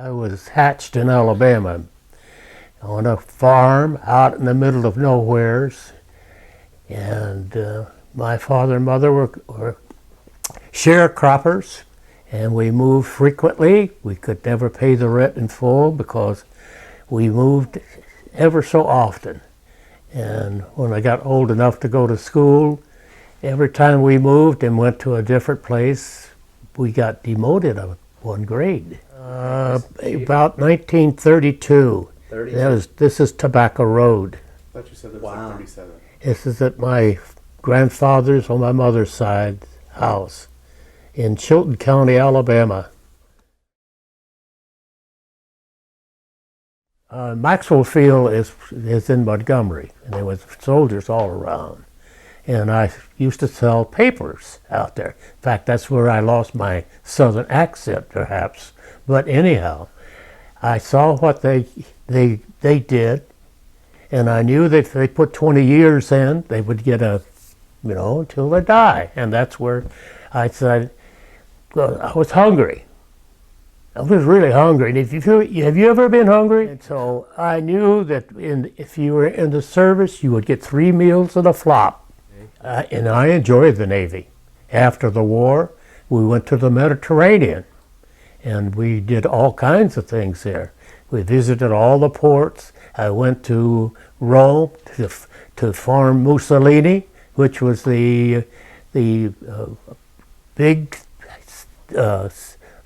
I was hatched in Alabama on a farm out in the middle of nowheres, and my father and mother were sharecroppers, and we moved frequently. We could never pay the rent in full because we moved ever so often. And when I got old enough to go to school, every time we moved and went to a different place, we got demoted of one grade. About 1932. This is Tobacco Road. I thought you said it was like 37. This is at my grandfather's on my mother's side house in Chilton County, Alabama. Maxwell Field is in Montgomery, and there was soldiers all around. And I used to sell papers out there. In fact, that's where I lost my southern accent, perhaps. But anyhow, I saw what they did, and I knew that if they put 20 years in, they would get until they die. And that's where I said, well, I was hungry. I was really hungry. Have you ever been hungry? And so I knew that if you were in the service, you would get 3 meals and a flop. And I enjoyed the Navy. After the war, we went to the Mediterranean, and we did all kinds of things there. We visited all the ports. I went to Rome to farm Mussolini, which was the big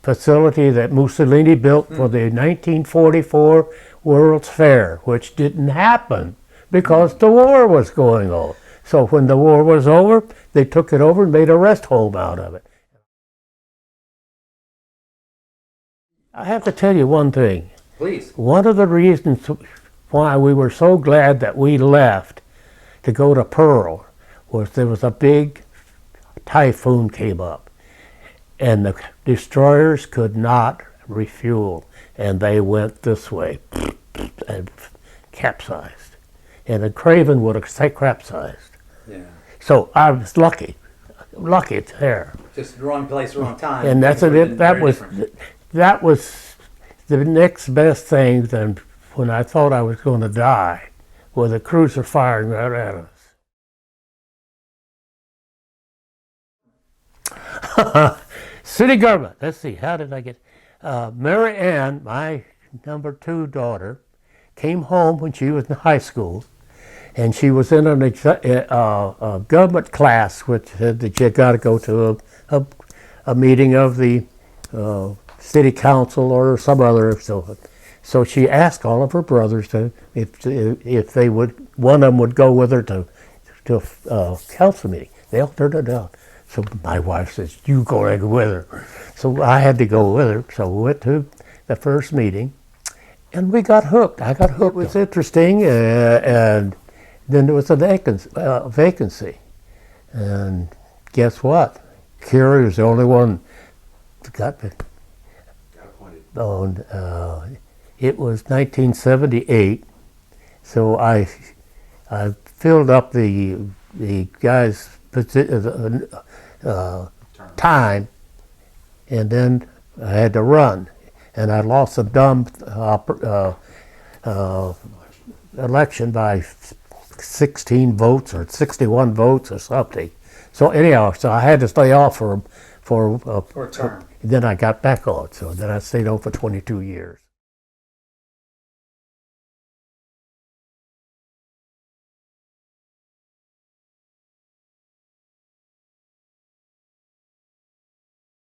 facility that Mussolini built for the 1944 World's Fair, which didn't happen because the war was going on. So when the war was over, they took it over and made a rest home out of it. I have to tell you one thing. Please. One of the reasons why we were so glad that we left to go to Pearl was there was a big typhoon came up, and the destroyers could not refuel, and they went this way and capsized. And the Craven would have capsized. Yeah. So I was lucky there. Just the wrong place, wrong time. And that's it. That was the next best thing than when I thought I was going to die, with a cruiser firing right at us. City government. Let's see. How did I get? Mary Ann, my number 2 daughter, came home when she was in high school, and she was in a government class which said that you got to go to a meeting of the city council or some other. So she asked all of her brothers if they would, one of them would go with her to a council meeting. They all turned it down. So my wife says, "You go with her." So I had to go with her. So we went to the first meeting, and we got hooked. I got hooked. It was interesting, and then there was a vacancy. And guess what? Carrey was the only one that got appointed. It was 1978, so I filled up the guy's time, and then I had to run, and I lost a dumb election by 16 votes or 61 votes or something. So anyhow, I had to stay off for a term. Then I got back on, so then I stayed on for 22 years.